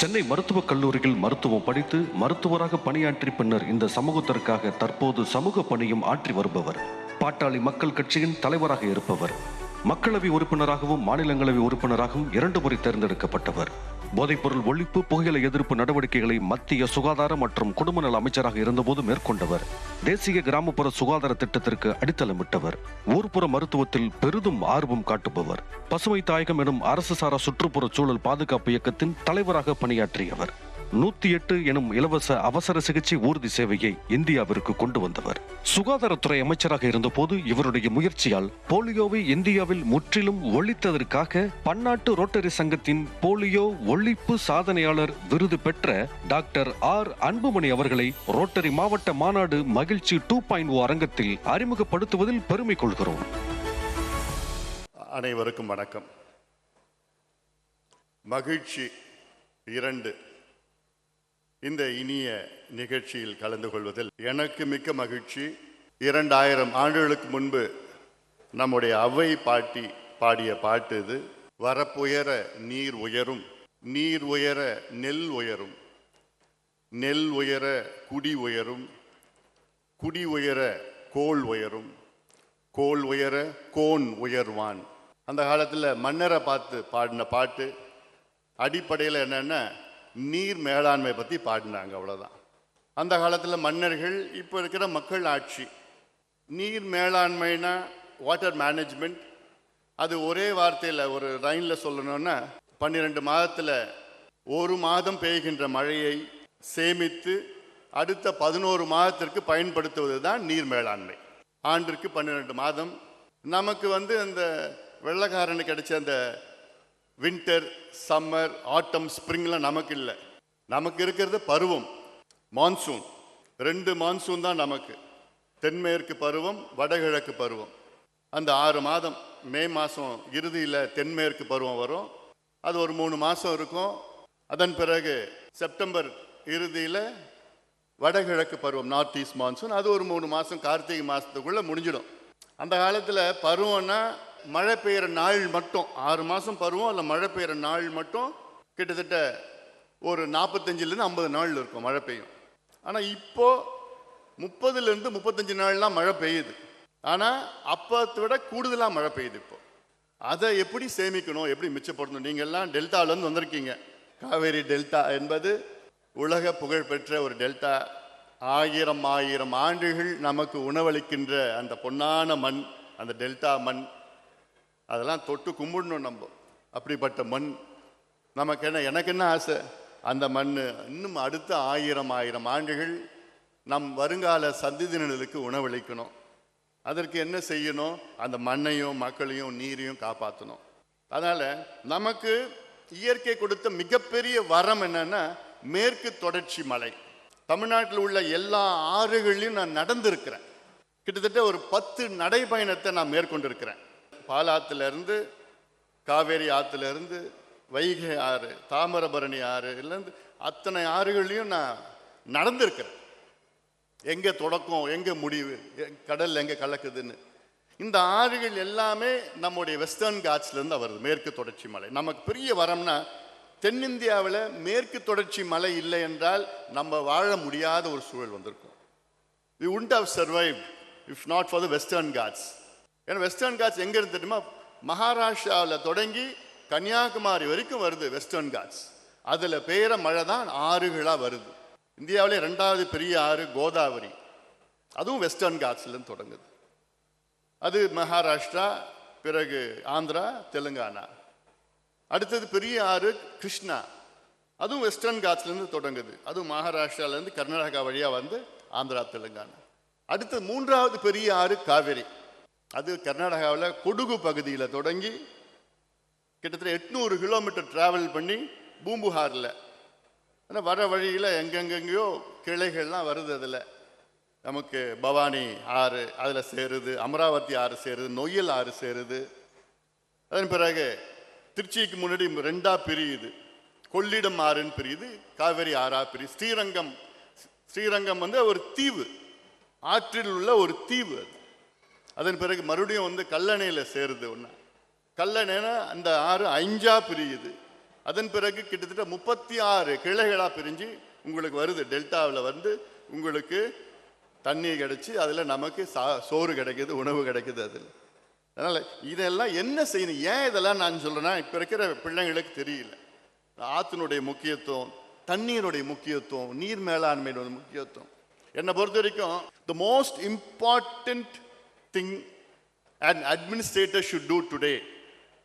சென்னை மருத்துவக் கல்லூரியில் மருத்துவம் படித்து மருத்துவராக பணியாற்றி பின்னர் இந்த சமூகத்திற்காக தற்போது சமூக பணியும் ஆற்றி வருபவர். பாட்டாளி மக்கள் கட்சியின் தலைவராக இருப்பவர். மக்களவை உறுப்பினராகவும் மாநிலங்களவை உறுப்பினராகவும் 2 முறை தேர்ந்தெடுக்கப்பட்டவர். போதைப்பொருள் ஒழிப்பு, புகையிலை எதிர்ப்பு நடவடிக்கைகளை மத்திய சுகாதார மற்றும் குடும்ப நல அமைச்சராக இருந்தபோது மேற்கொண்டவர். தேசிய கிராமப்புற சுகாதார திட்டத்திற்கு அடித்தளமிட்டவர். ஊர்ப்புற மருத்துவத்தில் பெரிதும் ஆர்வம் காட்டுபவர். பசுமை தாயகம் எனும் அரசு சாரா சுற்றுப்புற சூழல் பாதுகாப்பு இயக்கத்தின் தலைவராக பணியாற்றியவர். 108 எனும் இலவச அவசர சிகிச்சை ஊர்தி சேவையை இந்தியாவிற்கு கொண்டு வந்தவர். சுகாதாரத்துறை அமைச்சராக இருந்தபோது இவருடைய முயற்சியால் போலியோவை இந்தியாவில் முற்றிலும் ஒழித்ததற்காக பன்னாட்டு ரோட்டரி சங்கத்தின் போலியோ ஒழிப்பு சாதனையாளர் விருது பெற்ற டாக்டர் ஆர் அன்புமணி அவர்களை ரோட்டரி மாவட்ட மாநாடு மகிழ்ச்சி 2.0 அரங்கத்தில் அறிமுகப்படுத்துவதில் பெருமை கொள்கிறோம். அனைவருக்கும் வணக்கம். மகிழ்ச்சி 2 இந்த இனிய நிகழ்ச்சியில் கலந்து கொள்வதில் எனக்கு மிக்க மகிழ்ச்சி. 2000 ஆண்டுகளுக்கு முன்பு நம்முடைய அவை பாட்டி பாடிய பாட்டு இது. வரப்புயர நீர் உயரும், நீர் உயர நெல் உயரும், நெல் உயர குடி உயரும், குடி உயர கோல் உயரும், கோல் உயர கோன் உயர்வான். அந்த காலத்தில் மன்னரை பார்த்து பாடின பாட்டு. அடிப்படையில் என்னென்னா நீர் மேலாண்மை பற்றி பாடினாங்க, அவ்வளோதான். அந்த காலத்தில் மன்னர்கள், இப்போ இருக்கிற மக்கள் ஆட்சி. நீர் மேலாண்மைனா வாட்டர் மேனேஜ்மெண்ட். அது ஒரே வார்த்தையில் ஒரு லைனில் சொல்லணும்னா 12 மாதத்தில் 1 மாதம் பெய்கின்ற மழையை சேமித்து அடுத்த 11 மாதத்திற்கு பயன்படுத்துவது தான் நீர் மேலாண்மை. ஆண்டிற்கு 12 மாதம். நமக்கு அந்த வெள்ளக்காரனுக்கு கிடைச்ச அந்த வின்டர், சம்மர், ஆட்டம், ஸ்ப்ரிங்லாம் நமக்கு இல்லை. நமக்கு இருக்கிறது பருவம், மான்சூன். 2 மான்சூன் தான் நமக்கு. தென்மேற்கு பருவம், வடகிழக்கு பருவம். அந்த 6 மாதம், மே மாதம் இறுதியில் தென்மேற்கு பருவம் வரும். அது ஒரு 3 மாதம் இருக்கும். அதன் பிறகு செப்டம்பர் இறுதியில் வடகிழக்கு பருவம், நார்த் ஈஸ்ட் மான்சூன். அது ஒரு 3 மாதம், கார்த்திகை மாதத்துக்குள்ளே முடிஞ்சிடும். அந்த காலத்தில் பருவம்னா மழை பெய்கிற நாள் மட்டும் 6 மாதம் பருவம். அதில் மழை பெய்கிற நாள் மட்டும் கிட்டத்தட்ட ஒரு 45லேருந்து 50 நாள் இருக்கும் மழை பெய்யும். ஆனால் இப்போது 30லேருந்து 35 நாள்லாம் மழை பெய்யுது. ஆனால் அப்பத்தை விட கூடுதலாக மழை பெய்யுது. இப்போ அதை எப்படி சேமிக்கணும், எப்படி மிச்சப்படுத்தணும்? நீங்கள்லாம் டெல்டாவிலேருந்து வந்திருக்கீங்க. காவேரி டெல்டா என்பது உலக புகழ்பெற்ற ஒரு டெல்டா. 1000 ஆண்டுகள் நமக்கு உணவளிக்கின்ற அந்த பொன்னான மண், அந்த டெல்டா மண். அதெல்லாம் தொட்டு கும்பிடணும் நம்ம. அப்படிப்பட்ட மண் நமக்கு என்ன, எனக்கு என்ன ஆசை, அந்த மண் இன்னும் அடுத்த 1000 ஆண்டுகள் நம் வருங்கால சந்ததியினருக்கு உணவளிக்கணும். அதற்கு என்ன செய்யணும்? அந்த மண்ணையும் மக்களையும் நீரையும் காப்பாற்றணும். அதனால் நமக்கு இயற்கை கொடுத்த மிகப்பெரிய வரம் என்னன்னா மேற்கு தொடர்ச்சி மலை. தமிழ்நாட்டில் உள்ள எல்லா ஆறுகளையும் நான் நடந்திருக்கிறேன். கிட்டத்தட்ட ஒரு 10 நடைபயணத்தை நான் மேற்கொண்டிருக்கிறேன். பாலாத்திலிருந்து, காவேரி ஆற்றுலேருந்து, வைகை ஆறு, தாமிரபரணி ஆறு, இல்லைருந்து அத்தனை ஆறுகளையும் நான் நடந்திருக்கிறேன். எங்கே தொடக்கம், எங்கே முடிவு, கடல் எங்கே கலக்குதுன்னு. இந்த ஆறுகள் எல்லாமே நம்முடைய வெஸ்டர்ன் காட்ஸ்லேருந்து வருது, மேற்கு தொடர்ச்சி மலை. நமக்கு பெரிய வரம்னா தென்னிந்தியாவில் மேற்கு தொடர்ச்சி மலை இல்லை என்றால் நம்ம வாழ முடியாத ஒரு சூழல் வந்திருக்கும். We wouldn't have survived if not for the Western Ghats. ஏன்னா வெஸ்டர்ன் காட்ஸ் எங்கே இருந்து தெரியுமா? மகாராஷ்டிராவில் தொடங்கி கன்னியாகுமரி வரைக்கும் வருது வெஸ்டர்ன் காட்ஸ். அதில் பெய்கிற மழை தான் ஆறுகளாக வருது. இந்தியாவிலே 2வது பெரிய ஆறு கோதாவரி, அதுவும் வெஸ்டர்ன் காட்ஸ்லேருந்து தொடங்குது. அது மகாராஷ்டிரா, பிறகு ஆந்திரா, தெலுங்கானா. அடுத்தது பெரிய ஆறு கிருஷ்ணா, அதுவும் வெஸ்டர்ன் காட்ஸ்லேருந்து தொடங்குது. அதுவும் மகாராஷ்டிராலேருந்து கர்நாடகா வழியாக வந்து ஆந்திரா, தெலுங்கானா. அடுத்து 3வது பெரிய ஆறு காவேரி. அது கர்நாடகாவில் கொடுகு பகுதியில் தொடங்கி கிட்டத்தட்ட 800 கிலோமீட்டர் டிராவல் பண்ணி பூம்புகாரில், ஆனால் வர வழியில் எங்கெங்கெங்கேயோ கிளைகள்லாம் வருது. அதில் நமக்கு பவானி ஆறு அதில் சேருது, அமராவதி ஆறு சேருது, நொய்யல் ஆறு சேருது. அதன் பிறகு திருச்சிக்கு முன்னாடி 2ஆ பிரியுது, கொள்ளிடம் ஆறுன்னு பிரியுது, காவேரி ஆறா பிரியுது. ஸ்ரீரங்கம் ஒரு தீவு, ஆற்றில் உள்ள ஒரு தீவு அது. அதன் பிறகு மறுபடியும் கல்லணையில் சேருது. ஒன்று கல்லணைனா அந்த ஆறு 5ஆ பிரியுது. அதன் பிறகு கிட்டத்தட்ட 36 கிளைகளாக பிரிஞ்சு உங்களுக்கு வருது. டெல்டாவில் வந்து உங்களுக்கு தண்ணி கிடைச்சி அதில் நமக்கு சோறு கிடைக்குது, உணவு கிடைக்குது அதில். அதனால் இதெல்லாம் என்ன செய்யணும்? ஏன் இதெல்லாம் நான் சொல்கிறேன்னா, இப்போ இருக்கிற பிள்ளைங்களுக்கு தெரியல ஆற்றினுடைய முக்கியத்துவம், தண்ணீருடைய முக்கியத்துவம், நீர் மேலாண்மையோட முக்கியத்துவம். என்னை பொறுத்த வரைக்கும் the most important thing and administrator should do today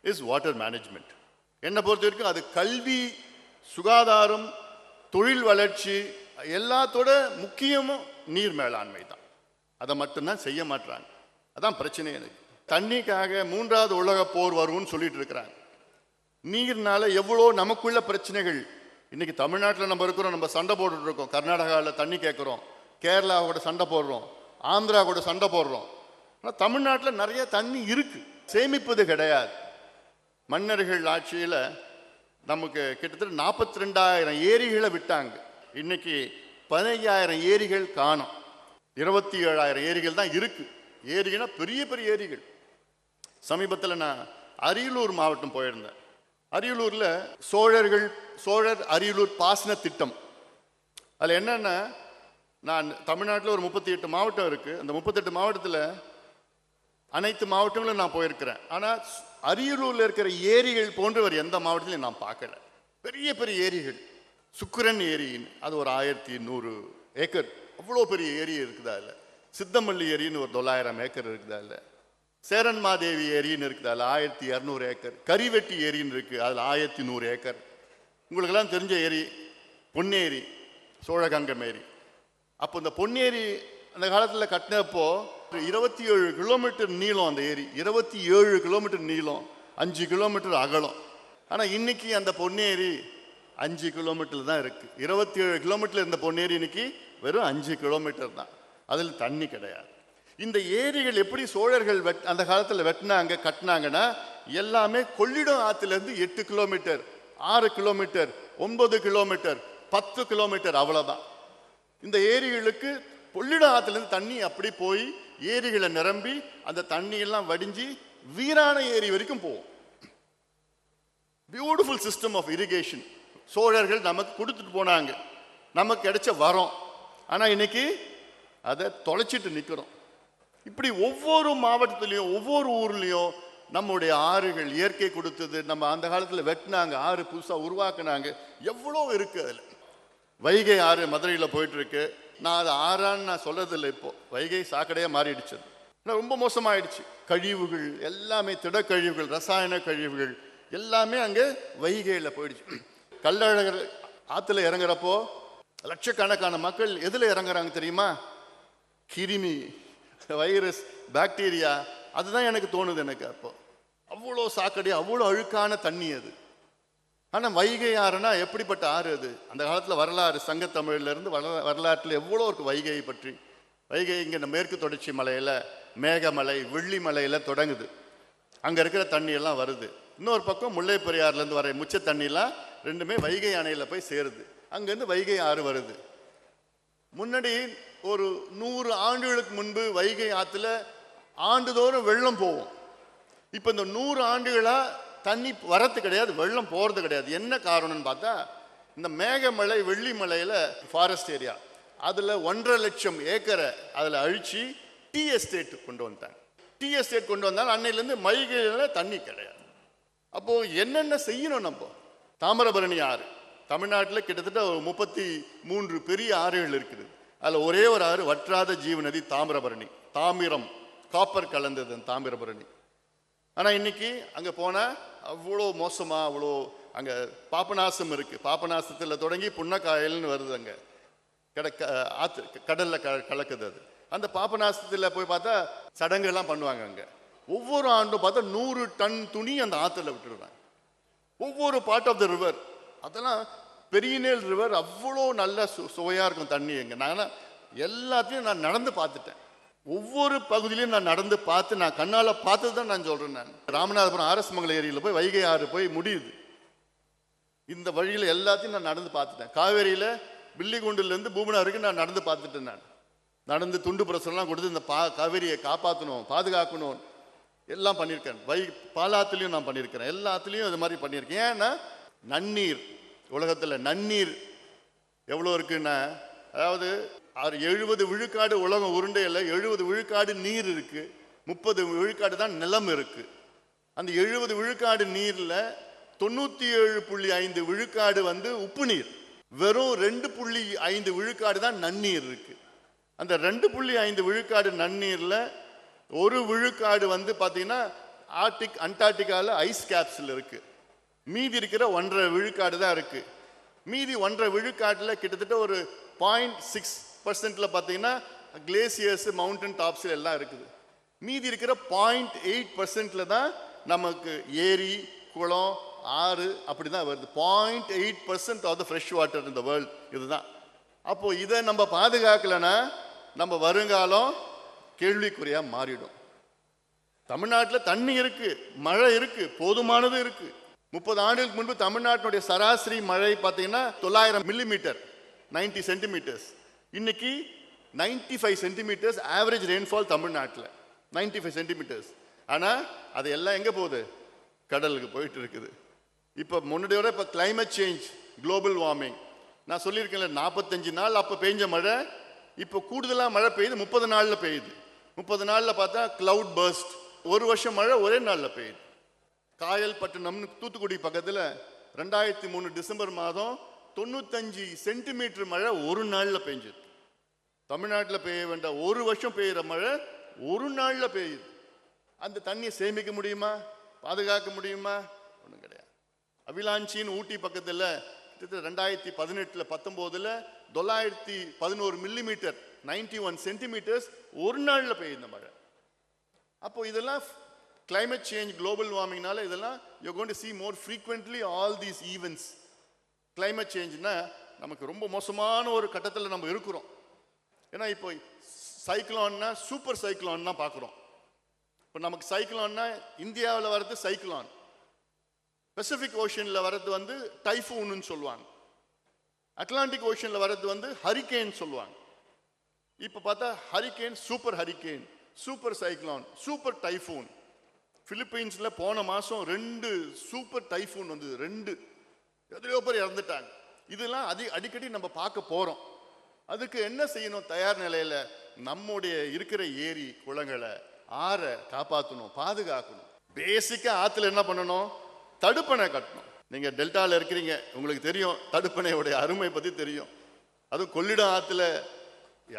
is water management. என்னை பொறுத்த வரைக்கும் அது கல்வி, சுகாதாரம், தொழில் வளர்ச்சி எல்லாத்தோட முக்கியமும் நீர் மேலாண்மை தான். அதை மட்டும்தான் செய்ய மாட்டாங்க. அதான் பிரச்சனை. எனக்கு தண்ணிக்காக 3வது உலக போர் வரும்னு சொல்லிட்டு இருக்கிறாங்க. நீர்னால எவ்வளோ நமக்குள்ள பிரச்சனைகள். இன்னைக்கு தமிழ்நாட்டில் நம்ம இருக்கிறோம், நம்ம சண்டை போட்டுட்டு இருக்கோம். கர்நாடகாவில் தண்ணி கேட்குறோம், கேரளா கூட சண்டை போடுறோம், ஆந்திரா கூட சண்டை போடுறோம். ஆனால் தமிழ்நாட்டில் நிறைய தண்ணி இருக்கு, சேமிப்பது கிடையாது. மன்னர்கள் ஆட்சியில் நமக்கு கிட்டத்தட்ட 42,000 ஏரிகளை விட்டாங்க. இன்னைக்கு 15,000 ஏரிகள் காணும், 27,000 ஏரிகள் தான் இருக்கு. ஏரிகள்னா பெரிய பெரிய ஏரிகள். சமீபத்தில் நான் அரியலூர் மாவட்டம் போயிருந்தேன். அரியலூரில் சோழர் அரியலூர் பாசன திட்டம். அதில் என்னென்னா, நான் தமிழ்நாட்டில் ஒரு 38 மாவட்டம் இருக்குது. அந்த 38 மாவட்டத்தில் அனைத்து மாவட்டங்களும் நான் போயிருக்கிறேன். ஆனால் அரியலூரில் இருக்கிற ஏரிகள் போன்றவர் எந்த மாவட்டத்திலையும் நான் பார்க்கல. பெரிய பெரிய ஏரிகள். சுக்கிரன் ஏரின்னு அது ஒரு 1100 ஏக்கர், அவ்வளோ பெரிய ஏரி இருக்குதா இல்லை. சித்தமல்லி ஏரின்னு ஒரு 900 ஏக்கர் இருக்குதா இல்லை. சேரன்மாதேவி ஏரின்னு இருக்குது, அதில் 1200 ஏக்கர். கரிவெட்டி ஏரின்னு இருக்குது, அதில் 1100 ஏக்கர். உங்களுக்கெல்லாம் தெரிஞ்ச ஏரி பொன்னேரி, சோழகங்கம் ஏரி. அப்போ இந்த பொன்னேரி அந்த காலத்தில் கட்டினப்போ 27 கிலோமீட்டர் நீளம் அந்த ஏரி, 27 கிலோமீட்டர் நீளம், 5 கிலோமீட்டர் அகலம். ஆனால் இன்னைக்கு அந்த பொன்னேரி 5 கிலோமீட்டர் தான் இருக்கு. 27 கிலோமீட்டர் இருந்த பொன்னேரி இன்னைக்கு வெறும் 5 கிலோமீட்டர் தான். அதில் தண்ணி கிடையாது. இந்த ஏரிகள் எப்படி சோழர்கள் அந்த காலத்தில் வெட்டினாங்க, கட்டினாங்கன்னா எல்லாமே கொள்ளிடம் ஆற்றிலிருந்து 8 கிலோமீட்டர், 6 கிலோமீட்டர், 9 கிலோமீட்டர், 10 கிலோமீட்டர், அவ்வளோதான். இந்த ஏரிகளுக்கு கொள்ளிடம் ஆற்றிலிருந்து தண்ணி அப்படி போய் ஏரிகளை நிரம்பி அந்த தண்ணி எல்லாம் வடிஞ்சு வீராண ஏரி வரைக்கும் போகும். பியூட்டிஃபுல் சிஸ்டம் ஆஃப் இரிகேஷன் சோழர்கள் நமக்கு கொடுத்துட்டு போனாங்க, நமக்கு கிடைச்ச வரோம். ஆனால் இன்னைக்கு அதை தொலைச்சிட்டு நிற்கிறோம். இப்படி ஒவ்வொரு மாவட்டத்திலையும் ஒவ்வொரு ஊர்லேயும் நம்முடைய ஆறுகள் இயற்கை கொடுத்தது. நம்ம அந்த காலத்தில் வெட்டினாங்க, ஆறு புதுசாக உருவாக்குனாங்க, எவ்வளோ இருக்கு அதில். வைகை ஆறு மதுரையில் போயிட்டு இருக்கு. நான் அது ஆறான்னு நான் சொல்றதில்லை. இப்போ வைகை சாக்கடையாக மாறிடுச்சு. ரொம்ப மோசமாயிடுச்சு. கழிவுகள் எல்லாமே, திடக்கழிவுகள், ரசாயன கழிவுகள் எல்லாமே அங்கே வைகையில் போயிடுச்சு. கள்ளழகர் ஆற்றுல இறங்குறப்போ லட்சக்கணக்கான மக்கள் எதில் இறங்குறாங்க தெரியுமா? கிருமி, வைரஸ், பாக்டீரியா, அதுதான் எனக்கு தோணுது. எனக்கு அப்போ அவ்வளோ சாக்கடை, அவ்வளோ அழுக்கான தண்ணி அது. ஆனால் வைகை ஆறுனா எப்படிப்பட்ட ஆறு அது? அந்த காலத்தில் வரலாறு, சங்கத்தமிழிலிருந்து வரலாற்றில் எவ்வளோ இருக்குது வைகையை பற்றி. வைகை இங்கே மேற்கு தொடர்ச்சி மலையில், மேகமலை, வெள்ளிமலையில் தொடங்குது. அங்கே இருக்கிற தண்ணியெல்லாம் வருது. இன்னொரு பக்கம் முல்லை பெரியாறுலேருந்து வர முச்ச தண்ணிலாம் ரெண்டுமே வைகை அணையில் போய் சேருது. அங்கேருந்து வைகை ஆறு வருது. முன்னாடி ஒரு 100 ஆண்டுகளுக்கு முன்பு வைகை ஆற்றுல ஆண்டுதோறும் வெள்ளம் போகும். இப்போ இந்த 100 ஆண்டுகளாக தண்ணி வரத்து கிடையாது, வெள்ளம் போகிறது கிடையாது. என்ன காரணம்னு பார்த்தா, இந்த மேகமலை, வெள்ளிமலையில் ஃபாரஸ்ட் ஏரியா, அதில் 1.5 லட்சம் ஏக்கரை அதில் அழித்து டீ எஸ்டேட் கொண்டு வந்தாங்க. டீ எஸ்டேட் கொண்டு வந்தாலும் அன்னையிலேருந்து வைகையில் தண்ணி கிடையாது. அப்போது என்னென்ன செய்யணும்? நம்ம தாமிரபரணி ஆறு, தமிழ்நாட்டில் கிட்டத்தட்ட 33 பெரிய ஆறுகள் இருக்குது. அதில் ஒரே ஒரு ஆறு வற்றாத ஜீவநதி தாமிரபரணி. தாமிரம், காப்பர் கலந்தது தாமிரபரணி. ஆனால் இன்னைக்கு அங்கே போனால் அவ்வளோ மோசமாக, அவ்வளோ அங்கே பாபநாசம் இருக்குது. பாபநாசத்தில் தொடங்கி புன்னக்காயல்னு வருது, அங்கே கடலில் கலக்குது அது. அந்த பாபநாசத்தில் போய் பார்த்தா சடங்குலாம் பண்ணுவாங்க. அங்கே ஒவ்வொரு ஆண்டும் பார்த்தா 100 டன் துணி அந்த ஆற்றுல விட்டுருவாங்க. ஒவ்வொரு பார்ட் ஆஃப் த ரிவர், அதெல்லாம் பெரியநேல் ரிவர் அவ்வளோ நல்ல சுவையாக இருக்கும் தண்ணி. எங்கே நான் எல்லாத்தையும் நான் நடந்து பார்த்துட்டேன். ஒவ்வொரு பகுதியிலையும் நான் நடந்து பார்த்து, நான் கண்ணால் பார்த்தது தான் நான் சொல்கிறேன். நான் ராமநாதபுரம் ஆர்எஸ் மங்கல ஏரியில் போய் வைகை ஆறு போய் முடியுது. இந்த வழியில் எல்லாத்தையும் நான் நடந்து பார்த்துட்டேன். காவேரியில் பில்லிகுண்டிலேருந்து பூமனா வரைக்கும் நான் நடந்து பார்த்துட்டேன். நான் நடந்து துண்டு பிரசுரம்லாம் கொடுத்து இந்த காவேரியை காப்பாற்றணும், பாதுகாக்கணும் எல்லாம் பண்ணியிருக்கேன். பாலாத்துலேயும் நான் பண்ணியிருக்கிறேன், எல்லாத்துலேயும் இது மாதிரி பண்ணியிருக்கேன். ஏன்னா நன்னீர், உலகத்தில் நன்னீர் எவ்வளோ இருக்குன்னா, அதாவது 70 விழுக்காடு உலகம் உருண்டையில் 70 விழுக்காடு நீர் இருக்கு, 30 விழுக்காடு தான் நிலம் இருக்கு. அந்த 70 விழுக்காடு நீர்ல 97.5 விழுக்காடு வந்து உப்பு நீர், வெறும் 2.5 விழுக்காடு தான் நன்னீர் இருக்கு. அந்த 2.5 விழுக்காடு நன்னீர்ல 1 விழுக்காடு வந்து பார்த்தீங்கன்னா ஆர்டிக் அண்டார்டிகாவில் ஐஸ் கேப்ஸில் இருக்கு. மீதி இருக்கிற 1.5 விழுக்காடு தான் இருக்கு. மீதி 1.5 விழுக்காட்டில் கிட்டத்தட்ட ஒரு 0.6% பார்த்தீங்கன்னா கிளேசியர்ஸ், மவுண்டன் டாப்ஸில் எல்லாம் இருக்குது. மீதி இருக்கிற 0.8% தான் நமக்கு ஏரி, குளம், ஆறு அப்படி தான் வருது. 0.8% of the fresh water in the world இதுதான். அப்போ இதை நம்ம பாதுகாக்கலைன்னா நம்ம வருங்காலம் கேள்விக்குறியா மாறிடும். தமிழ்நாட்டில் தண்ணி இருக்கு, மழை இருக்கு, போதுமானது இருக்கு. 30 ஆண்டுகளுக்கு முன்பு தமிழ்நாட்டினுடைய சராசரி மழை பார்த்தீங்கன்னா 900 மில்லிமீட்டர், 90 சென்டிமீட்டர்ஸ். இன்னைக்கு 95 சென்டிமீட்டர்ஸ் ஆவரேஜ் ரெயின்ஃபால் தமிழ்நாட்டில், 95 சென்டிமீட்டர்ஸ். ஆனால் அது எல்லாம் எங்கே போகுது? கடலுக்கு போயிட்டு இருக்குது. இப்போ முன்னாடியோட இப்போ கிளைமேட் சேஞ்ச், குளோபல் வார்மிங், நான் சொல்லியிருக்கேன்ல 45 நாள் அப்போ பெஞ்ச மழை இப்போ கூடுதலாக மழை பெய்யுது, 30 நாளில் பெய்யுது. 30 நாளில் பார்த்தா கிளவுட் பர்ஸ்ட், ஒரு வருஷம் மழை ஒரே நாளில் பெய்யுது. காயல்பட்டினம்னு தூத்துக்குடி பக்கத்தில் 2003 டிசம்பர் மாதம் 95 சென்டிமீட்டர் மழை ஒரு நாளில் பெஞ்சது. தமிழ்நாட்டில் பெய்ய வேண்டாம், ஒரு வருஷம் பெய்கிற மழை ஒரு நாளில் பெய்யுது. அந்த தண்ணியை சேமிக்க முடியுமா? பாதுகாக்க முடியுமா? ஒன்றும் கிடையாது. அவிலாஞ்சின்னு ஊட்டி பக்கத்தில் 2018 19 911 மில்லிமீட்டர், 91 சென்டிமீட்டர்ஸ் ஒரு நாளில் பெய்யுது மழை. அப்போ இதெல்லாம் கிளைமேட் சேஞ்ச், குளோபல் வார்மிங்னால இதெல்லாம் you going to see more frequently all these events. Climate சேஞ்ச்னா நமக்கு ரொம்ப மோசமான ஒரு கட்டத்தில் நம்ம இருக்கிறோம். ஏன்னா இப்போ சைக்ளோன்னா சூப்பர் சைக்ளோன் தான் பார்க்குறோம். இப்போ நமக்கு சைக்ளோன்னா இந்தியாவில் வர்றது சைக்ளோன், பசிபிக் ஓஷனில் வர்றது வந்து டைஃபூன்னு சொல்லுவாங்க, அட்லாண்டிக் ஓஷனில் வர்றது வந்து ஹரிகேன் சொல்லுவாங்க. இப்போ பார்த்தா hurricane, super hurricane, super cyclone, super typhoon. பிலிப்பைன்ஸில் போன மாதம் 2 சூப்பர் டைஃபூன் வந்தது, 2 எதிரையோ பேர் இறந்துட்டாங்க. இதெல்லாம் அடிக்கடி நம்ம பார்க்க போகிறோம். அதுக்கு என்ன செய்யணும்? தயார் நிலையில் நம்முடைய இருக்கிற ஏரி, குளங்களை, ஆறை காப்பாற்றணும், பாதுகாக்கணும். பேசிக்காக ஆற்றுல என்ன பண்ணணும்? தடுப்பணை கட்டணும். நீங்கள் டெல்டாவில் இருக்கிறீங்க, உங்களுக்கு தெரியும் தடுப்பணையோடைய அருமை பற்றி தெரியும். அதுவும் கொள்ளிடம் ஆற்றுல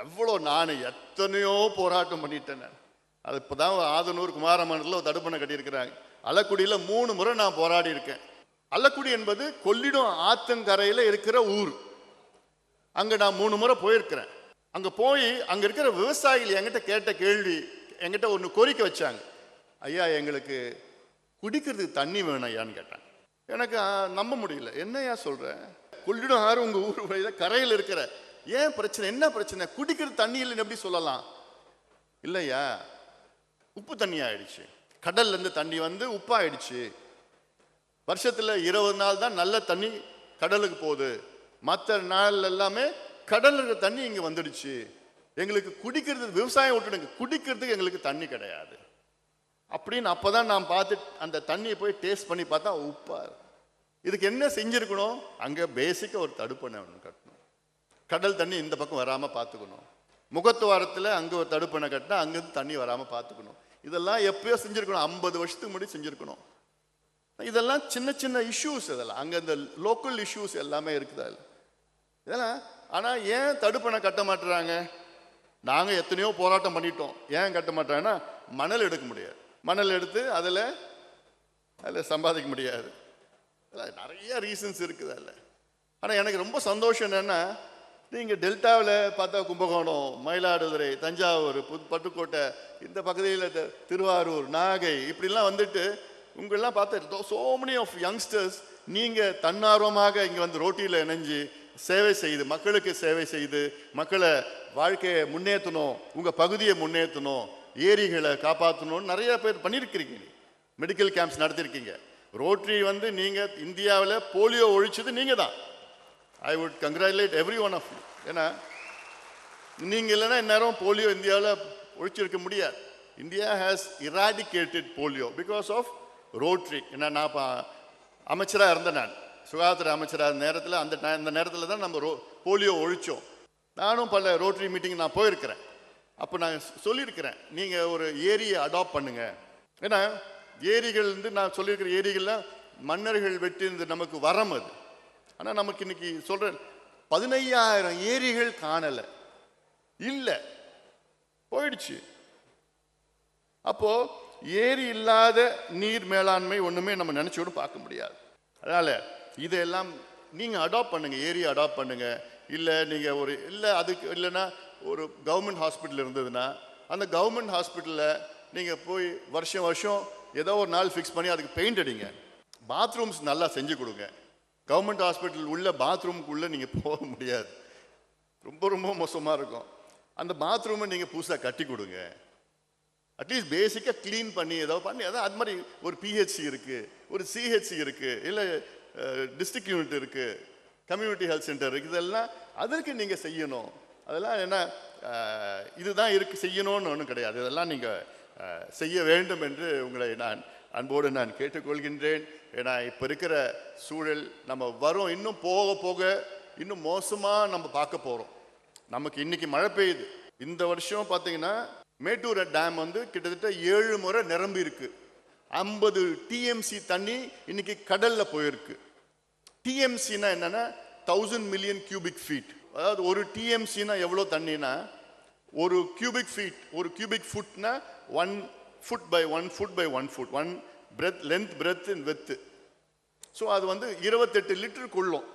எவ்வளோ, நான் எத்தனையோ போராட்டம் பண்ணிட்டேன். அது இப்போ தான் ஆதனூர் குமாரமண்டலில் ஒரு தடுப்பணை கட்டியிருக்கிறாங்க. அல்லக்குடியில் 3 முறை நான் போராடி இருக்கேன். அல்லக்குடி என்பது கொள்ளிடம் ஆத்தங்கரையில் இருக்கிற ஊர். அங்கே நான் 3 முறை போயிருக்கிறேன். அங்கே போய் அங்கே இருக்கிற விவசாயிகள் என்கிட்ட கேட்ட கேள்வி, என்கிட்ட ஒன்று கோரிக்கை வச்சாங்க. ஐயா, எங்களுக்கு குடிக்கிறதுக்கு தண்ணி வேணும் ஐயான்னு கேட்டாங்க. எனக்கு நம்ப முடியல. என்னையா சொல்கிறேன்? கொள்ளிடம் ஆறு உங்கள் ஊர் வழியில் கரையில் இருக்கிற, ஏன் பிரச்சனை? என்ன பிரச்சனை? குடிக்கிறது தண்ணி இல்லைன்னு எப்படி சொல்லலாம்? இல்லையா, உப்பு தண்ணி ஆயிடுச்சு, கடல்லேருந்து தண்ணி வந்து உப்பாயிடுச்சு. வருஷத்தில் 20 நாள் தான் நல்ல தண்ணி கடலுக்கு போகுது, மற்ற நாள் எல்லாமே கடல் இருக்கிற தண்ணி இங்கே வந்துடுச்சு. எங்களுக்கு குடிக்கிறது, விவசாயம் விட்டுடுங்க, குடிக்கிறதுக்கு எங்களுக்கு தண்ணி கிடையாது அப்படின்னு. அப்போதான் நான் பார்த்து அந்த தண்ணியை போய் டேஸ்ட் பண்ணி பார்த்தா உப்பா. இதுக்கு என்ன செஞ்சிருக்கணும்? அங்கே பேசிக்காக ஒரு தடுப்பணை ஒன்று கட்டணும். கடல் தண்ணி இந்த பக்கம் வராமல் பார்த்துக்கணும். முகத்துவாரத்தில் அங்கே ஒரு தடுப்பணை கட்டினா அங்கேருந்து தண்ணி வராமல் பார்த்துக்கணும். இதெல்லாம் எப்பயோ செஞ்சுருக்கணும், 50 வருஷத்துக்கு முன்னாடி செஞ்சுருக்கணும். இதெல்லாம் சின்ன சின்ன இஷ்யூஸ், இதெல்லாம் அங்கே இந்த லோக்கல் இஷ்யூஸ் எல்லாமே இருக்குதா இல்லை இதெல்லாம். ஆனால் ஏன் தடுப்பணை கட்ட மாட்டுறாங்க? நாங்கள் எத்தனையோ போராட்டம் பண்ணிட்டோம். ஏன் கட்ட மாட்டாங்கன்னா, மணல் எடுக்க முடியாது, மணல் எடுத்து அதில் சம்பாதிக்க முடியாது. நிறைய ரீசன்ஸ் இருக்குது அதில். ஆனால் எனக்கு ரொம்ப சந்தோஷம் என்னென்னா, நீங்கள் டெல்டாவில் பார்த்தா கும்பகோணம், மயிலாடுதுறை, தஞ்சாவூர், பட்டுக்கோட்டை, இந்த பகுதியில் திருவாரூர், நாகை, இப்படிலாம் வந்துட்டு உங்களெல்லாம் பார்த்து சோ மெனி ஆஃப் யங்ஸ்டர்ஸ் நீங்கள் தன்னார்வமாக இங்கே வந்து ரோட்டியில் இணைஞ்சு சேவை செய்து, மக்களுக்கு சேவை செய்து, மக்களை வாழ்க்கையை முன்னேற்றணும், உங்கள் பகுதியை முன்னேற்றணும், ஏரிகளை காப்பாற்றணும்னு நிறைய பேர் பண்ணியிருக்கிறீங்க. Medical camps நடத்திருக்கீங்க. ரோட்டரி வந்து நீங்கள் இந்தியாவில் போலியோ ஒழிச்சது நீங்கள் தான். I would congratulate every one of you. ஏன்னா நீங்கள் இல்லைன்னா இந்நேரம் போலியோ இந்தியாவில் ஒழிச்சிருக்க முடியாது. India has eradicated polio because of Rotary. ஏன்னா நான் அமைச்சராக இருந்தேன். நான் சுகாதார அமைச்சராக நேரத்தில் அந்த நேரத்தில் தான் நம்ம போலியோ ஒழிச்சோம். நானும் பல ரோட்டரி மீட்டிங் நான் போயிருக்கிறேன். அப்போ நான் சொல்லியிருக்கிறேன், நீங்கள் ஒரு ஏரியை அடாப்ட் பண்ணுங்க. ஏன்னா ஏரிகள் நான் சொல்லியிருக்கிற ஏரிகள்லாம் மன்னர்கள் வெட்டிருந்து நமக்கு வரம் அது. ஆனால் நமக்கு இன்னைக்கு சொல்கிறேன் 15,000 ஏரிகள் காணலை, இல்லை, போயிடுச்சு. அப்போ ஏரி இல்லாத நீர் மேலாண்மை ஒன்றுமே நம்ம நினச்சோடு பார்க்க முடியாது. அதனால் இதெல்லாம் நீங்கள் அடாப்ட் பண்ணுங்கள், ஏரியை அடாப்ட் பண்ணுங்கள். இல்லை நீங்கள் இல்லை அதுக்கு இல்லைன்னா ஒரு கவர்மெண்ட் ஹாஸ்பிட்டல் இருந்ததுன்னா அந்த கவர்மெண்ட் ஹாஸ்பிட்டலில் நீங்கள் போய் வருஷம் வருஷம் ஏதோ ஒரு நாள் ஃபிக்ஸ் பண்ணி அதுக்கு பெயிண்ட் அடிங்க. பாத்ரூம்ஸ் நல்லா செஞ்சு கொடுங்க. கவர்மெண்ட் ஹாஸ்பிட்டல் உள்ள பாத்ரூமுக்குள்ளே நீங்கள் போக முடியாது, ரொம்ப ரொம்ப மோசமாக இருக்கும். அந்த பாத்ரூமை நீங்கள் புதுசாக கட்டி கொடுங்க. அட்லீஸ்ட் பேசிக்காக க்ளீன் பண்ணி ஏதோ பண்ணி அதான் அது மாதிரி ஒரு பிஹெச்சி இருக்குது, ஒரு சிஹெச்சி இருக்குது, இல்லை டிஸ்ட்ரிக்ட் யூனிட் இருக்குது, கம்யூனிட்டி ஹெல்த் சென்டர் இருக்குது. இதெல்லாம் அதற்கு நீங்கள் செய்யணும். அதெல்லாம் என்ன இதுதான் செய்யணும்னு ஒன்றும் கிடையாது. இதெல்லாம் நீங்கள் செய்ய வேண்டும் என்று உங்களை நான் அன்போடு நான் கேட்டுக்கொள்கின்றேன். ஏன்னா இப்போ இருக்கிற சூழல் நம்ம வரும், இன்னும் போக போக இன்னும் மோசமாக நம்ம பார்க்க போகிறோம். நமக்கு இன்னைக்கு மழை பெய்யுது. இந்த வருஷம் பார்த்தீங்கன்னா மேட்டூர் டேம் கிட்டத்தட்ட 7 முறை நிரம்பி இருக்கு. 50 டிஎம்சி தண்ணி இன்னைக்கு கடல்ல போயிருக்கு. டிஎம்சினா என்னன்னா 1000 மில்லியன் கியூபிக் ஃபீட். அதாவது ஒரு டிஎம்சினா எவ்வளோ தண்ணினா, ஒரு கியூபிக் ஃபீட், ஒரு கியூபிக் ஃபுட்னா 1 foot by 1 foot by 1 foot, 1 breadth, length, breadth, width. So அது 28 லிட்டர் கொள்ளும்.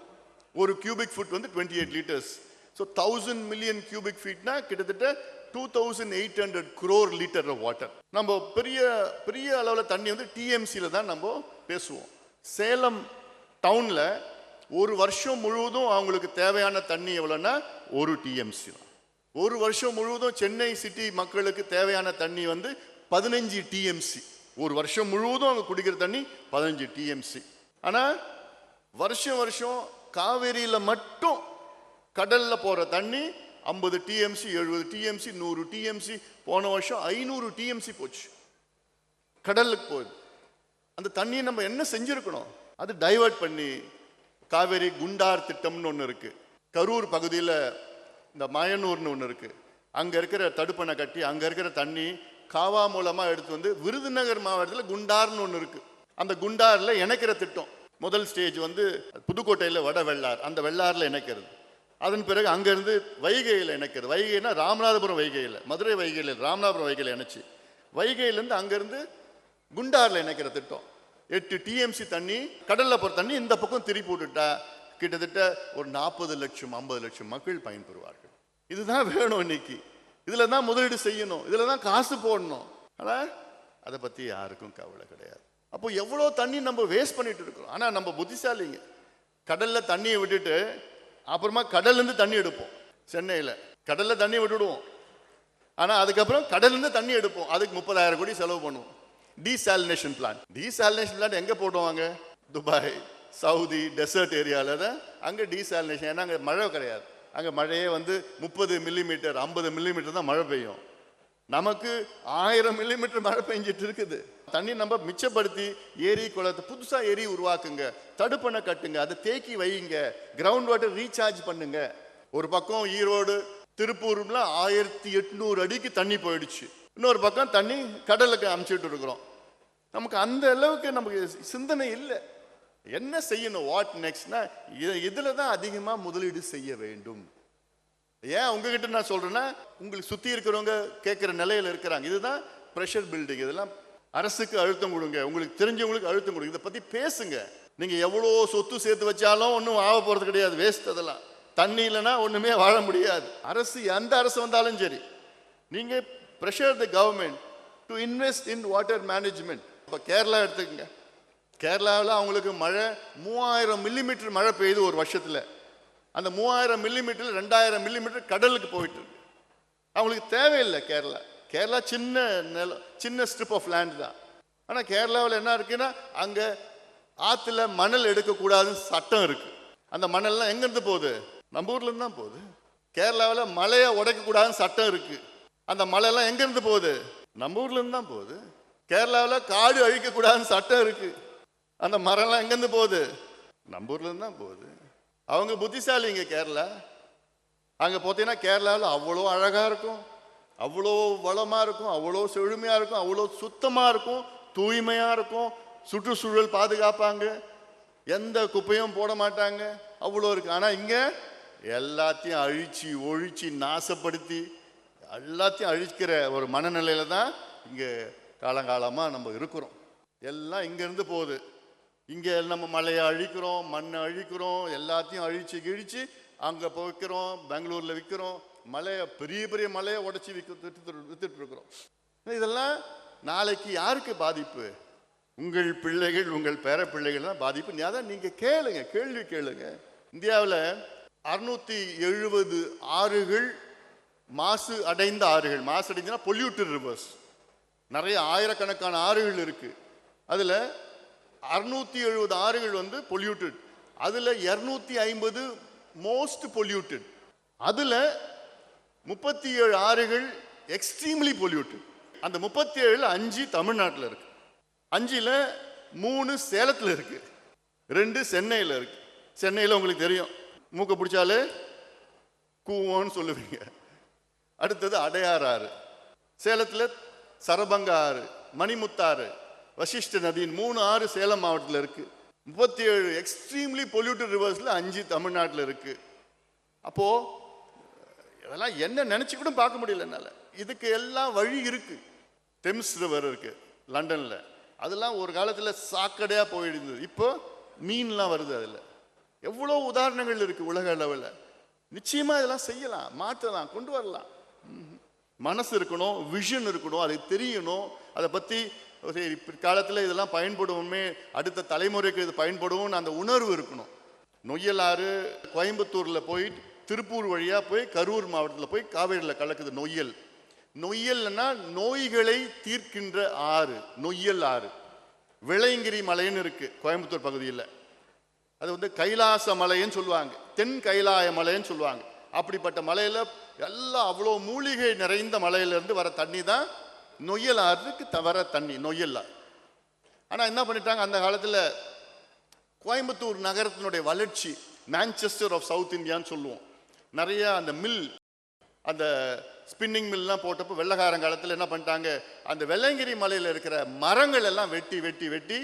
ஒரு cubic foot 28 litres. So 1000 million cubic ஃபீட்னா கிட்டத்தட்ட 2800 crore லிட்டர் வாட்டர். நம்ம பெரிய பெரிய அளவில் தண்ணி டிஎம்சியில் தான் நம்ம பேசுவோம். சேலம் டவுனில் ஒரு வருஷம் முழுவதும் அவங்களுக்கு தேவையான தண்ணி எவ்வளோன்னா 1 டிஎம்சி தான். ஒரு வருஷம் முழுவதும் சென்னை சிட்டி மக்களுக்கு தேவையான தண்ணி 15 டிஎம்சி. ஒரு வருஷம் முழுவதும் அவங்க குடிக்கிற தண்ணி 15 டிஎம்சி. ஆனால் வருஷம் வருஷம் காவேரியில் மட்டும் கடலில் போகிற தண்ணி 50 டிஎம்சி, 70 டிஎம்சி, 100 டிஎம்சி. போன வருஷம் 500 டிஎம்சி போச்சு, கடலுக்கு போகுது. அந்த தண்ணியை நம்ம என்ன செஞ்சிருக்கணும்? அது டைவர்ட் பண்ணி காவேரி குண்டார் திட்டம்னு ஒன்று இருக்கு. கரூர் பகுதியில் இந்த மயனூர்னு ஒன்று இருக்கு. அங்கே இருக்கிற தடுப்பணை கட்டி அங்கே இருக்கிற தண்ணி காவா மூலமாக எடுத்து விருதுநகர் மாவட்டத்தில் குண்டார்னு ஒன்று இருக்கு. அந்த குண்டாரில் இணைக்கிற திட்டம். முதல் ஸ்டேஜ் புதுக்கோட்டையில் வட வெள்ளார், அந்த வெள்ளாரில் இணைக்கிறது. அதன் பிறகு அங்கேருந்து வைகையில் இணைக்கிறது. வைகைனா ராமநாதபுரம் வைகையில், மதுரை வைகையில், ராமநாதபுரம் வைகையில் இணைச்சி வைகையிலேருந்து அங்கேருந்து குண்டாரில் இணைக்கிற திட்டம். 8 டிஎம்சி தண்ணி, கடலில் போகிற தண்ணி இந்த பக்கம் திருப்பி விட்டுட்டா கிட்டத்தட்ட ஒரு 40 லட்சம் 50 லட்சம் மக்கள் பயன்பெறுவார்கள். இதுதான் வேணும் இன்னைக்கு. இதில் தான் முதலீடு செய்யணும், இதில் தான் காசு போடணும். ஆனால் அதை பற்றி யாருக்கும் கவலை கிடையாது. அப்போ எவ்வளோ தண்ணி நம்ம வேஸ்ட் பண்ணிட்டு இருக்கிறோம். ஆனால் நம்ம புத்திசாலிங்க, கடலில் தண்ணியை விட்டுட்டு அப்புறமா கடல்லேருந்து தண்ணி எடுப்போம். சென்னையில் கடலில் தண்ணி விட்டுடுவோம், ஆனால் அதுக்கப்புறம் கடல்லேருந்து தண்ணி எடுப்போம். அதுக்கு 30,000 கோடி செலவு பண்ணுவோம். Desalination plant. டீசாலினேஷன் பிளான்ட் எங்கே போடுவாங்க? துபாய், சவுதி, டெசர்ட் ஏரியாவில் தான் அங்கே டீசாலினேஷன். ஏன்னா அங்கே மழை கிடையாது. அங்கே மழையே 30 மில்லிமீட்டர் 50 மில்லிமீட்டர் தான் மழை பெய்யும். நமக்கு 1000 மில்லிமீட்டர் மழை பெஞ்சிட்டு இருக்குது. தண்ணி நம்ம மிச்சப்படுத்தி ஏரி குளத்தை புதுசாக ஏரி உருவாக்குங்க, தடுப்பணை கட்டுங்க, அதை தேக்கி வையுங்க, கிரவுண்ட் வாட்டர் ரீசார்ஜ் பண்ணுங்க. ஒரு பக்கம் ஈரோடு திருப்பூர்ல 1800 அடிக்கு தண்ணி போயிடுச்சு. இன்னொரு பக்கம் தண்ணி கடலுக்கு அமுச்சிட்டு இருக்கிறோம். நமக்கு அந்த அளவுக்கு நமக்கு சிந்தனை இல்லை. என்ன செய்யணும்? வாட் நெக்ஸ்ட்னா இதில் தான் அதிகமாக முதலீடு செய்ய வேண்டும். ஏன் உங்ககிட்ட நான் சொல்றேன்னா, உங்களுக்கு சுற்றி இருக்கிறவங்க கேட்குற நிலையில் இருக்கிறாங்க. இதுதான் ப்ரெஷர் பில்டிங். இதெல்லாம் அரசுக்கு அழுத்தம் கொடுங்க, உங்களுக்கு தெரிஞ்சவங்களுக்கு அழுத்தம் கொடுங்க, இதை பற்றி பேசுங்க. நீங்கள் எவ்வளோ சொத்து சேர்த்து வச்சாலும் ஒன்றும் ஆக போகிறது கிடையாது, வேஸ்ட். அதெல்லாம் தண்ணி இல்லைன்னா ஒன்றுமே வாழ முடியாது. அரசு எந்த அரசு வந்தாலும் சரி, நீங்கள் pressure the government to invest in water management. இப்போ கேரளா எடுத்துக்கங்க. கேரளாவில் அவங்களுக்கு மழை 3000 மில்லிமீட்டர் மழை பெய்யுது ஒரு வருஷத்தில். அந்த 3000 மில்லிமீட்டர் 2000 மில்லிமீட்டர் கடலுக்கு போயிட்டு இருக்கு. அவங்களுக்கு தேவையில்லை. கேரளா சின்ன நிலம், சின்ன ஸ்ட்ரிப் ஆஃப் லேண்ட் தான். ஆனால் கேரளாவில் என்ன இருக்குன்னா, அங்கே ஆற்றுல மணல் எடுக்கக்கூடாதுன்னு சட்டம் இருக்கு. அந்த மணல்லாம் எங்கேருந்து போகுது? நம்ம ஊர்லேருந்து தான் போகுது. கேரளாவில் மலையை உடைக்கக்கூடாதுன்னு சட்டம் இருக்கு. அந்த மலையெல்லாம் எங்கேருந்து போகுது? நம்ம ஊர்லேருந்து தான் போகுது. கேரளாவில் காடு அழிக்கக்கூடாதுன்னு சட்டம் இருக்கு. அந்த மரம்லாம் எங்கேருந்து போகுது? நம்ம ஊர்ல இருந்து தான் போகுது. அவங்க புத்திசாலிங்க கேரளா. அங்கே பார்த்தீங்கன்னா கேரளாவில் அவ்வளோ அழகாக இருக்கும், அவ்வளோ வளமாக இருக்கும், அவ்வளோ செழுமையாக இருக்கும், அவ்வளோ சுத்தமாக இருக்கும், தூய்மையாக இருக்கும், சுற்றுச்சூழல் பாதுகாப்பாங்க, எந்த குப்பையும் போட மாட்டாங்க, அவ்வளோ இருக்கு. ஆனால் இங்கே எல்லாத்தையும் அழிச்சு ஒழிச்சு நாசப்படுத்தி எல்லாத்தையும் அழிக்கிற ஒரு மனநிலையில தான் இங்கே காலங்காலமாக நம்ம இருக்கிறோம். எல்லாம் இங்கேருந்து போகுது. இங்கே நம்ம மலையை அழிக்கிறோம், மண்ணை அழிக்கிறோம், எல்லாத்தையும் அழிச்சு கிழிச்சு அங்கே வைக்கிறோம், பெங்களூரில் விற்கிறோம், மலையை பெரிய பெரிய மலையை உடச்சி வித்துட்டு இருக்கிறோம். இதெல்லாம் நாளைக்கு யாருக்கு பாதிப்பு? உங்கள் பிள்ளைகள், உங்கள் பேர பிள்ளைகள் தான் பாதிப்பு. அதான் நீங்கள் கேளுங்க, கேள்வி கேளுங்க. இந்தியாவில் 670 ஆறுகள் மாசு அடைந்த ஆறுகள், மாசு அடைந்தா பொல்யூட்டட் ரிவர்ஸ், நிறைய ஆயிரக்கணக்கான ஆறுகள் இருக்கு. அதில் 670 ஆறுகள் வந்து பொல்யூட்டட், அதில் 250 மோஸ்ட் பொல்யூட்டட், அதில் 37 ஆறுகள் எக்ஸ்ட்ரீம்லி பொல்யூட்டட். அந்த 37 5 தமிழ்நாட்டில் இருக்கு, 5ல் 3 சேலத்தில் இருக்கு, 2 சென்னையில் இருக்கு. சென்னையில் உங்களுக்கு தெரியும், மூக்க பிடிச்சாலே கூவோன்னு சொல்லுவீங்க. அடுத்தது அடையாறு ஆறு, சேலத்தில் சரபங்க ஆறு, மணிமுத்தாறு, வசிஷ்ட நதியின் 3 ஆறு சேலம் மாவட்டத்தில் இருக்கு. 37 எக்ஸ்ட்ரீம்லி பொல்யூட்டட் ரிவர்ஸில் 5 தமிழ்நாட்டில் இருக்கு. அப்போ இதெல்லாம் என்ன நினைச்சு கூட பார்க்க முடியல என்னால. இதுக்கு எல்லாம் வழி இருக்கு. தெம்ஸ் ரிவர் இருக்கு லண்டன்ல, அதெல்லாம் ஒரு காலத்தில் சாக்கடையா போயிடுது, இப்போ மீன்லாம் வருது. அதில் எவ்வளோ உதாரணங்கள் இருக்கு உலக அளவில். நிச்சயமா இதெல்லாம் செய்யலாம், மாற்றலாம், கொண்டு வரலாம். மனசு இருக்கணும், விஷன் இருக்கணும், அது தெரியணும், அதை பற்றி பிற்காலத்தில் இதெல்லாம் பயன்படுவோமே, அடுத்த தலைமுறைக்கு இது பயன்படுவோம்னு அந்த உணர்வு இருக்கணும். நொய்யல் ஆறு கோயம்புத்தூரில் போய் திருப்பூர் வழியாக போய் கரூர் மாவட்டத்தில் போய் காவேரியில் கலக்குது நொய்யல். நொய்யல்னா நோய்களை தீர்க்கின்ற ஆறு, நொய்யல் ஆறு. விளையங்கிரி மலைன்னு இருக்கு கோயம்புத்தூர் பகுதியில், அது வந்து கைலாச மலைன்னு சொல்லுவாங்க, தென் கைலாய மலைன்னு சொல்லுவாங்க. அப்படிப்பட்ட மலையில் எல்லாம் அவ்வளோ மூலிகை நிறைந்த மலையிலேருந்து வர தண்ணி தான் நொய்யல் ஆறுக்கு வர தண்ணி, நொய்யல் ஆறு. ஆனால் என்ன பண்ணிட்டாங்க, அந்த காலத்தில் கோயம்புத்தூர் நகரத்தினுடைய வளர்ச்சி, மான்செஸ்டர் ஆஃப் சவுத் இந்தியான்னு சொல்லுவோம், நிறைய அந்த மில், அந்த ஸ்பின்னிங் மில்லாம் போட்டப்போ வெள்ளக்காரங்காலத்தில் என்ன பண்ணிட்டாங்க, அந்த வெள்ளங்கிரி மலையில் இருக்கிற மரங்கள் எல்லாம் வெட்டி வெட்டி வெட்டி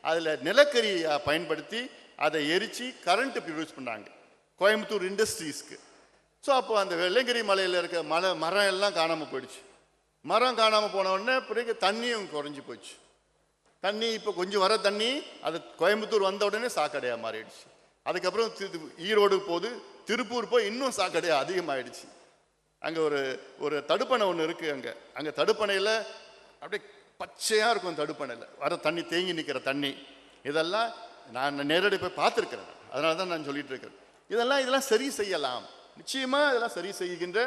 அதில் நிலக்கரியை பயன்படுத்தி அதை எரித்து கரண்ட்டு ப்ரொடியூஸ் பண்ணாங்க கோயம்புத்தூர் இண்டஸ்ட்ரீஸ்க்கு. ஸோ அப்போ அந்த வெள்ளங்கிரி மலையில் இருக்க மரம் எல்லாம் காணாமல் போயிடுச்சு. மரம் காணாமல் போன உடனே பிறகு தண்ணியும் குறைஞ்சி போச்சு. தண்ணி இப்போ கொஞ்சம் வர தண்ணி அது கோயம்புத்தூர் வந்த உடனே சாக்கடையாக மாறிடுச்சு. அதுக்கப்புறம் ஈரோடு போது, திருப்பூர் போய் இன்னும் சாக்கடையாக அதிகமாகிடுச்சு. அங்கே ஒரு தடுப்பணை ஒன்று இருக்குது. அங்கே தடுப்பணையில் அப்படியே பச்சையாக இருக்கும், தடுப்பணையில் வர தண்ணி தேங்கி நிற்கிற தண்ணி. இதெல்லாம் நான் நேரடி போய் பார்த்துருக்கிறேன், அதனால தான் நான் சொல்லிட்டு இருக்கிறேன். இதெல்லாம் சரி செய்யலாம், நிச்சயமாக இதெல்லாம் சரி செய்கின்ற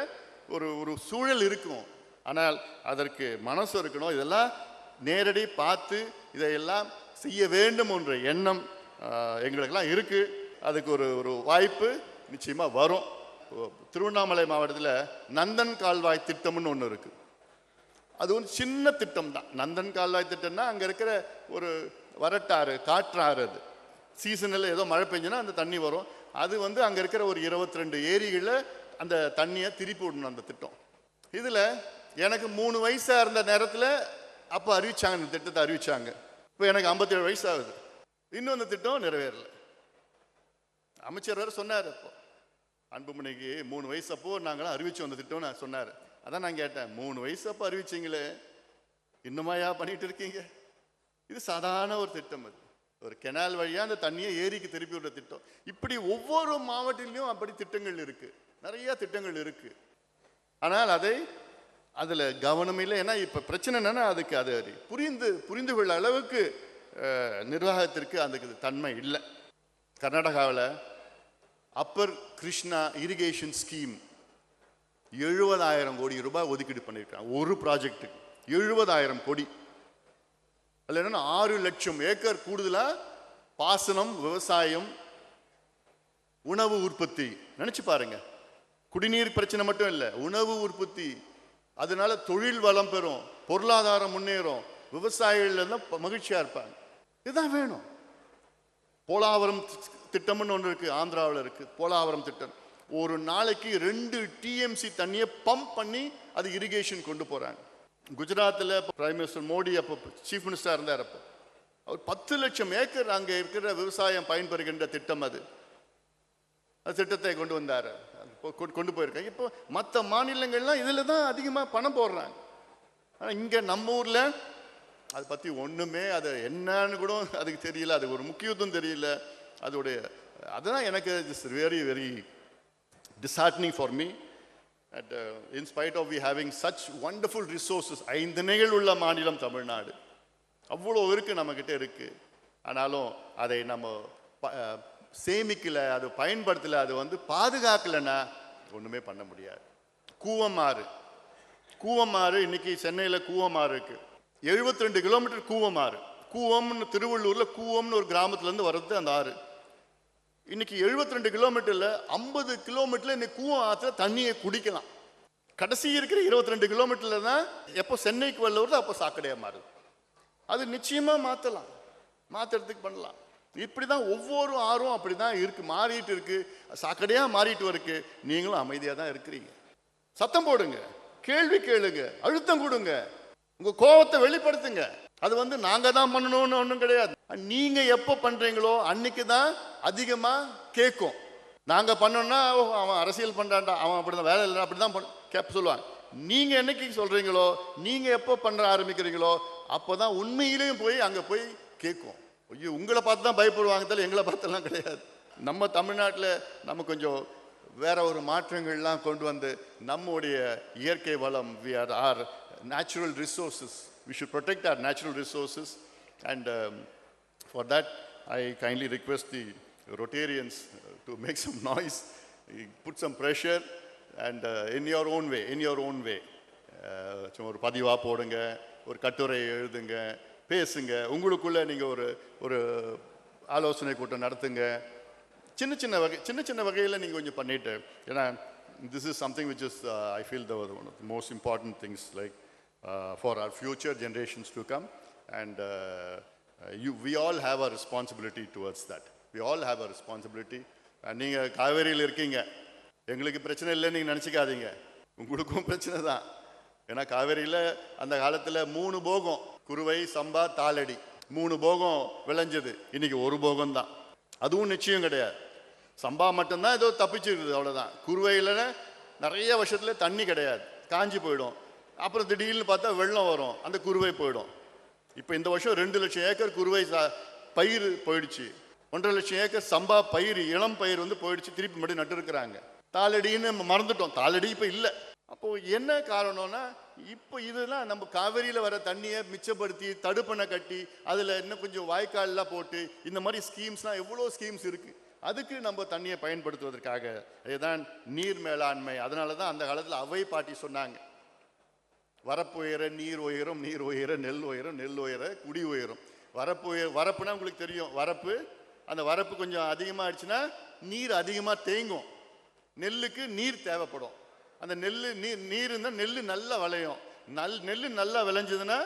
ஒரு சூழல் இருக்கும். ஆனால் அதற்கு மனசு இருக்கணும். இதெல்லாம் நேரடி பார்த்து இதையெல்லாம் செய்ய வேண்டும் என்ற எண்ணம் எங்களுக்கெல்லாம் இருக்குது. அதுக்கு ஒரு வாய்ப்பு நிச்சயமாக வரும். திருவண்ணாமலை மாவட்டத்தில் நந்தன் கால்வாய் திட்டம்னு ஒன்று இருக்குது. அது ஒரு சின்ன திட்டம் தான். நந்தன் கால்வாய் திட்டம்னா அங்கே இருக்கிற ஒரு வரட்டாறு, காற்றாறு, அது சீசனில் ஏதோ மழை பெஞ்சுன்னா அந்த தண்ணி வரும். அது வந்து அங்கே இருக்கிற ஒரு 22 ஏரிகளில் அந்த தண்ணியை திருப்பி விடணும் அந்த திட்டம். இதில் எனக்கு 3 வயசாக இருந்த நேரத்தில் அப்போ அறிவிச்சாங்க, இந்த திட்டத்தை அறிவிச்சாங்க. இப்போ எனக்கு 57 வயசு ஆகுது, இன்னும் அந்த திட்டம் நிறைவேறலை. அமைச்சர் வேறு சொன்னார், இப்போ அன்புமணிக்கு 3 வயசு அப்போ நாங்களாம் அறிவிச்சோம் அந்த திட்டம்னு நான் சொன்னார். அதான் நான் கேட்டேன், 3 வயசு அப்போ அறிவிச்சிங்களே, இன்னுமாயா பண்ணிட்டு இருக்கீங்க? இது சாதாரண ஒரு திட்டம், அது ஒரு கெனால் வழியாக அந்த தண்ணியை ஏரிக்கு திருப்பி விடுற திட்டம். இப்படி ஒவ்வொரு மாவட்டத்திலையும் அப்படி திட்டங்கள் இருக்கு, நிறைய திட்டங்கள் இருக்கு. ஆனால் அதில் கவனம் இல்லை. ஏன்னா இப்போ பிரச்சனை என்னன்னா, அதுக்கு அதை புரிந்து கொள்ள அளவுக்கு நிர்வாகத்திற்கு அதுக்கு தன்மை இல்லை. கர்நாடகாவில் அப்பர் கிருஷ்ணா இரிகேஷன் ஸ்கீம் 70,000 கோடி ரூபாய் ஒதுக்கீடு பண்ணியிருக்காங்க ஒரு ப்ராஜெக்டுக்கு. 70,000 கோடி. அதில் என்னன்னா 6 லட்சம் ஏக்கர் கூடுதலாக பாசனம், விவசாயம், உணவு உற்பத்தி. நினைச்சு பாருங்க, குடிநீர் பிரச்சனை மட்டும் இல்லை, உணவு உற்பத்தி. அதனால தொழில் வளம் பெறும், பொருளாதாரம் முன்னேறும், விவசாயிகள் எல்லாம் மகிழ்ச்சியா இருப்பாங்க. இதுதான் வேணும். போலாவரம் திட்டம்னு ஒன்று இருக்குது, ஆந்திராவில் இருக்குது, போலாவரம் திட்டம். ஒரு நாளைக்கு 2 TMC தண்ணியை பம்ப் பண்ணி அது இரிகேஷன் கொண்டு போகிறாங்க. குஜராத்தில் பிரைம் மினிஸ்டர் மோடி அப்போ சீஃப் மினிஸ்டராக இருந்தார். அப்போ அவர் 10 லட்சம் ஏக்கர் அங்கே இருக்கிற விவசாயம் பயன்பெறுகின்ற திட்டம் அது திட்டத்தை கொண்டு வந்தார், கொண்டு போயிருக்காங்க. இப்போ மற்ற மாநிலங்கள்லாம் இதில் தான் அதிகமாக பணம் போடுறாங்க. ஆனால் இங்கே நம்ம ஊரில் அதை பற்றி ஒன்றுமே, அது என்னன்னு கூட அதுக்கு தெரியல, அது ஒரு முக்கியத்துவம் தெரியல. அதோடைய அதுதான் எனக்கு it's very very disheartening for me that in spite of we having such wonderful resources, 5 நிகள் உள்ள மாநிலம் தமிழ்நாடு, அவ்வளோ இருக்குது நம்மக்கிட்ட இருக்குது. ஆனாலும் அதை நம்ம சேமிக்கலை, அது பயன்படுத்தலை, அது பாதுகாக்கலைன்னா ஒன்றுமே பண்ண முடியாது. கூவமாறு இன்னைக்கு சென்னையில் கூவமாறு இருக்குது, 72 கிலோமீட்டர் கூவமாறு. கூவம்னு திருவள்ளூரில் கூவம்னு ஒரு கிராமத்துலேருந்து வர்றது அந்த ஆறு. இன்னைக்கு 72 கிலோமீட்டரில் 50 கிலோமீட்டரில் இன்னைக்கு கூவம் ஆற்றுல தண்ணியை குடிக்கலாம். கடைசி இருக்கிற 22 கிலோமீட்டரில் தான் எப்போ சென்னைக்கு வெளில வருது அப்போ சாக்கடையாக மாறுது. அது நிச்சயமாக மாற்றுறதுக்கு பண்ணலாம். இப்படி தான் ஒவ்வொரு ஆறும் அப்படி தான் இருக்குது, மாறிட்டு இருக்குது, சாக்கடையாக மாறிட்டு இருக்கு. நீங்களும் அமைதியாக தான் இருக்கிறீங்க. சத்தம் போடுங்க, கேள்வி கேளுங்க, அழுத்தம் கொடுங்க, உங்கள் கோபத்தை வெளிப்படுத்துங்க. அது நாங்கள் தான் பண்ணணும்னு ஒன்றும் கிடையாது. நீங்கள் எப்போ பண்ணுறீங்களோ அன்னைக்கு தான் அதிகமாக கேட்கும். நாங்கள் பண்ணோன்னா அவன் அரசியல் பண்ணுறான்டா, அவன் அப்படி தான், வேலை இல்லை, அப்படி தான் சொல்லுவாங்க. நீங்கள் என்னைக்கு சொல்கிறீங்களோ, நீங்கள் எப்போ பண்ண ஆரம்பிக்கிறீங்களோ அப்போ தான் உண்மையிலேயும் போய் அங்கே போய் கேட்கும். ஐயோ, உங்களை பார்த்து தான் பயப்படுவாங்க, தவிர எங்களை பார்த்தெல்லாம் கிடையாது. நம்ம தமிழ்நாட்டில் நம்ம கொஞ்சம் வேற ஒரு மாற்றங்கள்லாம் கொண்டு வந்து நம்முடைய இயற்கை வளம், our natural resources, we should protect our natural resources, and for that I kindly request the Rotarians to make some noise, put some pressure, and in your own way ஒரு பதிவாக போடுங்க, ஒரு கட்டுரை எழுதுங்க, பேசுங்க, உங்களுக்குள்ளே நீங்கள் ஒரு ஆலோசனை கூட்டம் நடத்துங்க. சின்ன சின்ன வகையில் நீங்கள் கொஞ்சம் பண்ணிட்டு, ஏன்னா this is something which is I feel one of the most important things, like for our future generations to come, and we all have a responsibility towards that. We all have a responsibility. நீங்கள் காவேரியில் இருக்கீங்க, எங்களுக்கு பிரச்சனை இல்லைன்னு நீங்கள் நினச்சிக்காதீங்க, உங்களுக்கும் பிரச்சனை தான். ஏன்னா காவேரியில் அந்த காலத்தில் 3 போகம், குறுவை, சம்பா, தாளடி, 3 போகம் விளைஞ்சது. இன்னைக்கு 1 போகம் தான். அதுவும் நிச்சயம் கிடையாது. சம்பா மட்டும்தான் ஏதோ தப்பிச்சிருக்குது, அவ்வளோதான். குறுவையில் நிறைய வருஷத்துல தண்ணி கிடையாது, காஞ்சி போயிடும். அப்புறம் திடீர்னு பார்த்தா வெள்ளம் வரும், அந்த குறுவை போயிடும். இப்போ இந்த வருஷம் 2 லட்சம் ஏக்கர் குறுவை பயிர் போயிடுச்சு, 1.5 லட்சம் ஏக்கர் சம்பா பயிர், இளம் பயிர் போயிடுச்சு, திருப்பி மட்டும் நட்டு இருக்கிறாங்க. தாளடின்னு மறந்துட்டோம், தாளடி இப்போ இல்லை. அப்போ என்ன காரணம்னா, இப்போ இதெல்லாம் நம்ம காவேரியில் வர தண்ணியை மிச்சப்படுத்தி தடுப்பணை கட்டி அதில் இன்னும் கொஞ்சம் வாய்க்கால்லாம் போட்டு இந்த மாதிரி ஸ்கீம்ஸ்லாம் எவ்வளோ ஸ்கீம்ஸ் இருக்குது. அதுக்கு நம்ம தண்ணியை பயன்படுத்துவதற்காக இதுதான் நீர் மேலாண்மை. அதனால தான் அந்த காலத்தில் அவை பாட்டி சொன்னாங்க, வரப்பு உயர நீர் உயரும், நீர் உயர நெல் உயரும், நெல் உயர குடி உயரும். வரப்புனா உங்களுக்கு தெரியும், வரப்பு, அந்த வரப்பு கொஞ்சம் அதிகமாகிடுச்சுன்னா நீர் அதிகமாக தேங்கும், நெல்லுக்கு நீர் தேவைப்படும். அந்த நீர் இருந்தால் நெல் நல்லா விளையும். நெல் நல்லா விளைஞ்சதுன்னா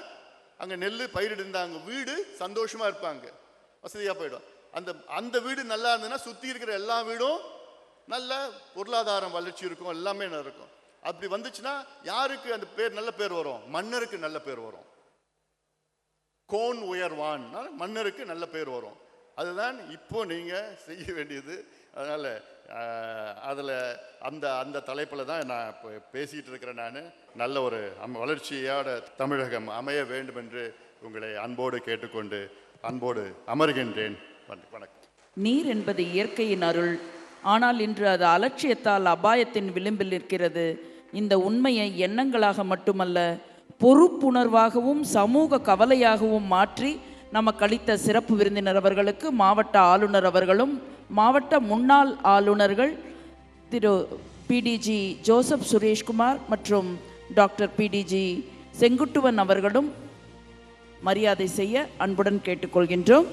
அங்கே நெல் பயிரிடுந்தா அங்கே வீடு சந்தோஷமாக இருப்பாங்க, வசதியாக போயிடும். அந்த வீடு நல்லா இருந்ததுன்னா சுற்றி இருக்கிற எல்லா வீடும் நல்ல பொருளாதாரம் வளர்ச்சி இருக்கும், எல்லாமே இருக்கும். அப்படி வந்துச்சுன்னா யாருக்கு அந்த பேர் நல்ல பேர் வரும்? மன்னருக்கு நல்ல பேர் வரும். கோன் உயர்வான், மன்னருக்கு நல்ல பேர் வரும். அதுதான் இப்போ நீங்கள் செய்ய வேண்டியது. அதனால் அதில் அந்த தலைப்பில் தான் நான் இப்போ பேசிகிட்டு இருக்கிறேன். நான் நல்ல ஒரு வளர்ச்சியோட தமிழகம் அமைய வேண்டும் என்று உங்களை அன்போடு கேட்டுக்கொண்டு அன்போடு அமர்கின்றேன். வணக்கம். நீர் என்பது இயற்கையின் அருள், ஆனால் இன்று அது அலட்சியத்தால் அபாயத்தின் விளிம்பில் இருக்கிறது. இந்த உண்மையை எண்ணங்களாக மட்டுமல்ல, பொறுப்புணர்வாகவும் சமூக கவலையாகவும் மாற்றி நமக்கு அளித்த சிறப்பு விருந்தினர் அவர்களுக்கு மாவட்ட ஆளுநர் அவர்களும் மாவட்ட முன்னாள் ஆளுநர்கள் திரு பிடிஜி ஜோசப் சுரேஷ்குமார் மற்றும் டாக்டர் பிடிஜி செங்குட்டுவன் அவர்களும் மரியாதை செய்ய அன்புடன் கேட்டுக்கொள்கின்றோம்.